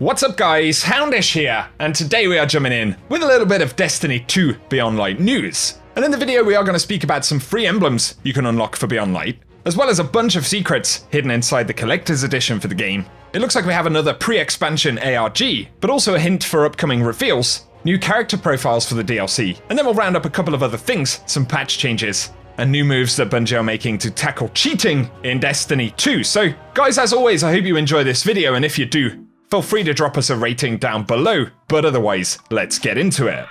What's up guys, Houndish here, and today we are jumping in with a little bit of Destiny 2 Beyond Light news. And in the video we are going to speak about some free emblems you can unlock for Beyond Light, as well as a bunch of secrets hidden inside the collector's edition for the game. It looks like we have another pre-expansion ARG, but also a hint for upcoming reveals, new character profiles for the DLC, and then we'll round up a couple of other things, some patch changes, and new moves that Bungie are making to tackle cheating in Destiny 2. So guys, as always, I hope you enjoy this video, and if you do, feel free to drop us a rating down below, but otherwise, let's get into it.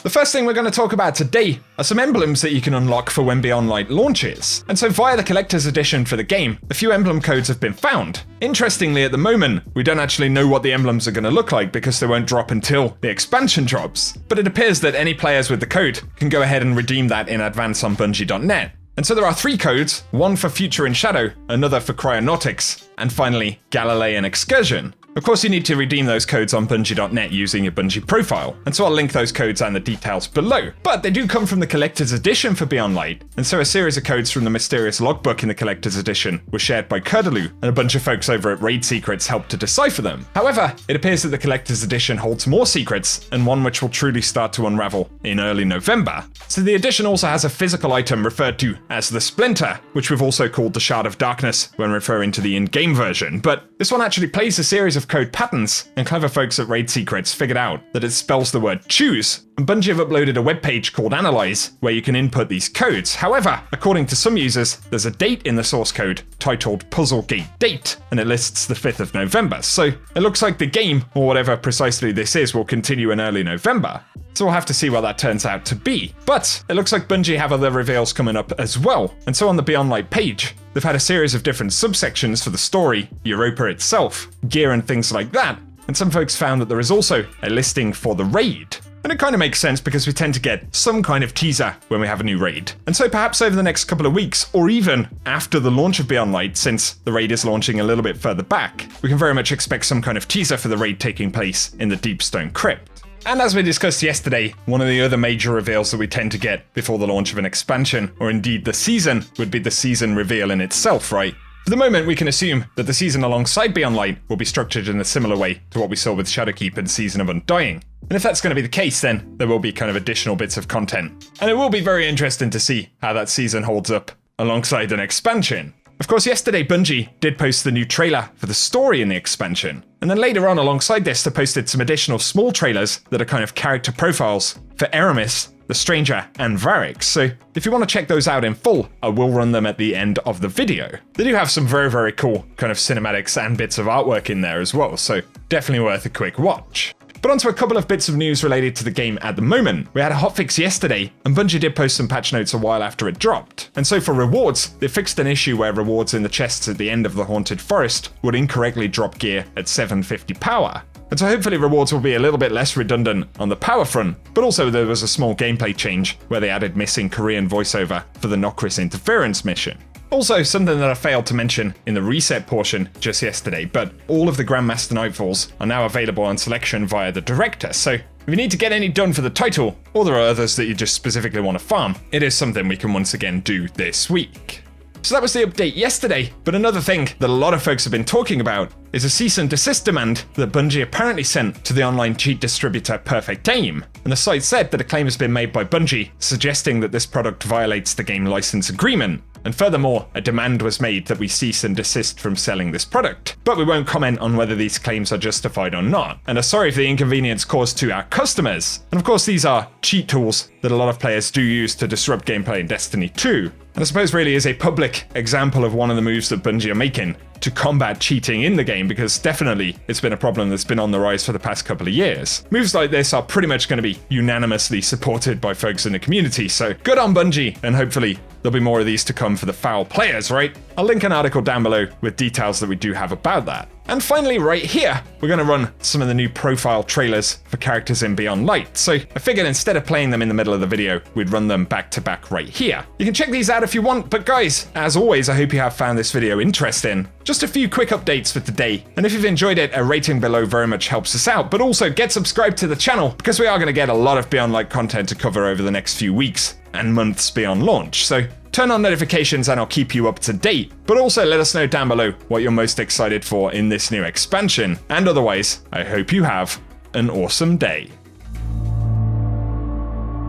The first thing we're going to talk about today are some emblems that you can unlock for when Beyond Light launches. And so via the collector's edition for the game, a few emblem codes have been found. Interestingly, at the moment, we don't actually know what the emblems are going to look like because they won't drop until the expansion drops. But it appears that any players with the code can go ahead and redeem that in advance on Bungie.net. And so there are 3 codes, one for Future in Shadow, another for Cryonautics, and finally Galilean Excursion. Of course, you need to redeem those codes on Bungie.net using your Bungie profile, and so I'll link those codes and the details below. But they do come from the Collector's Edition for Beyond Light, and so a series of codes from the mysterious logbook in the Collector's Edition were shared by Curdaloo, and a bunch of folks over at Raid Secrets helped to decipher them. However, it appears that the Collector's Edition holds more secrets, and one which will truly start to unravel in early November. So the edition also has a physical item referred to as the Splinter, which we've also called the Shard of Darkness when referring to the in-game version, but this one actually plays a series of code patterns, and clever folks at Raid Secrets figured out that it spells the word choose, and Bungie have uploaded a webpage called Analyze where you can input these codes. However, according to some users, there's a date in the source code titled Puzzle Gate Date, and it lists the 5th of November, so it looks like the game, or whatever precisely this is, will continue in early November. So we'll have to see what that turns out to be. But it looks like Bungie have other reveals coming up as well, and so on the Beyond Light page, they've had a series of different subsections for the story, Europa itself, gear and things like that, and some folks found that there is also a listing for the raid. And it kind of makes sense because we tend to get some kind of teaser when we have a new raid. And so perhaps over the next couple of weeks, or even after the launch of Beyond Light, since the raid is launching a little bit further back, we can very much expect some kind of teaser for the raid taking place in the Deepstone Crypt. And as we discussed yesterday, one of the other major reveals that we tend to get before the launch of an expansion, or indeed the season, would be the season reveal in itself, right? For the moment, we can assume that the season alongside Beyond Light will be structured in a similar way to what we saw with Shadowkeep and Season of Undying. And if that's going to be the case, then there will be kind of additional bits of content. And it will be very interesting to see how that season holds up alongside an expansion. Of course, yesterday Bungie did post the new trailer for the story in the expansion. And then later on alongside this, they posted some additional small trailers that are kind of character profiles for Eramis, the Stranger, and Varix. So if you want to check those out in full, I will run them at the end of the video. They do have some very, very cool kind of cinematics and bits of artwork in there as well, so definitely worth a quick watch. But onto a couple of bits of news related to the game at the moment. We had a hotfix yesterday, and Bungie did post some patch notes a while after it dropped. And so for rewards, they fixed an issue where rewards in the chests at the end of the Haunted Forest would incorrectly drop gear at 750 power. And so hopefully rewards will be a little bit less redundant on the power front, but also there was a small gameplay change where they added missing Korean voiceover for the Nokris interference mission. Also, something that I failed to mention in the reset portion just yesterday, but all of the Grandmaster Nightfalls are now available on selection via the Director, so if you need to get any done for the title, or there are others that you just specifically want to farm, it is something we can once again do this week. So that was the update yesterday, but another thing that a lot of folks have been talking about is a cease and desist demand that Bungie apparently sent to the online cheat distributor Perfect Aim. And the site said that a claim has been made by Bungie suggesting that this product violates the game license agreement. And furthermore, a demand was made that we cease and desist from selling this product. But we won't comment on whether these claims are justified or not, and are sorry for the inconvenience caused to our customers. And of course, these are cheat tools that a lot of players do use to disrupt gameplay in Destiny 2. And I suppose really is a public example of one of the moves that Bungie are making to combat cheating in the game, because definitely it's been a problem that's been on the rise for the past couple of years. Moves like this are pretty much going to be unanimously supported by folks in the community, so good on Bungie, and hopefully there'll be more of these to come for the foul players, right? I'll link an article down below with details that we do have about that. And finally, right here, we're going to run some of the new profile trailers for characters in Beyond Light. So I figured instead of playing them in the middle of the video, we'd run them back to back right here. You can check these out if you want, but guys, as always, I hope you have found this video interesting. Just a few quick updates for today, and if you've enjoyed it, a rating below very much helps us out, but also get subscribed to the channel, because we are going to get a lot of Beyond Light content to cover over the next few weeks and months beyond launch. So Turn on notifications and I'll keep you up to date, but also let us know down below what you're most excited for in this new expansion. And otherwise, I hope you have an awesome day.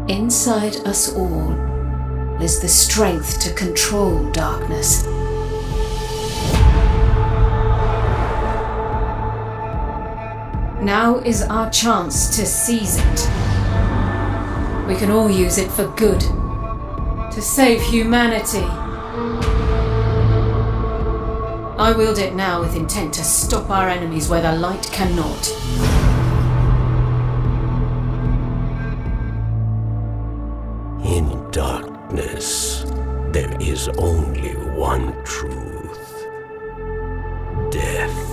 Inside us all is the strength to control darkness. Now is our chance to seize it. We can all use it for good, to save humanity. I wield it now with intent to stop our enemies where the light cannot. In darkness, there is only one truth: death.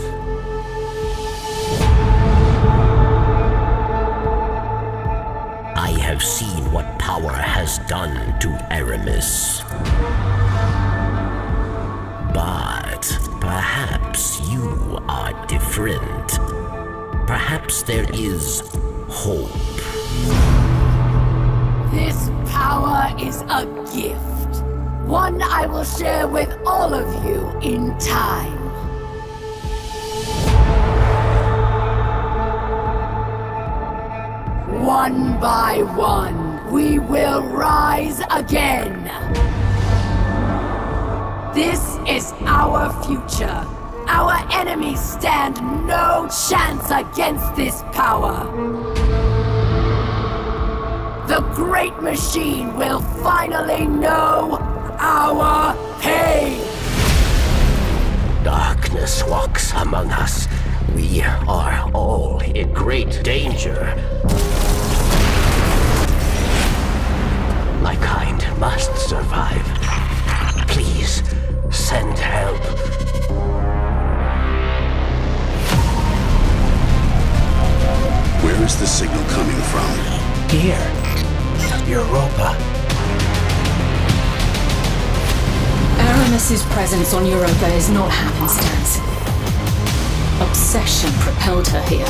I have seen what power has done to Aramis. But perhaps you are different. Perhaps there is hope. This power is a gift. One I will share with all of you in time. One by one, we will rise again. This is our future. Our enemies stand no chance against this power. The great machine will finally know our pain. Darkness walks among us. We are all in great danger. My kind must survive. Please, send help. Where is the signal coming from? Here, Europa. Aramis's presence on Europa is not happenstance. Obsession propelled her here.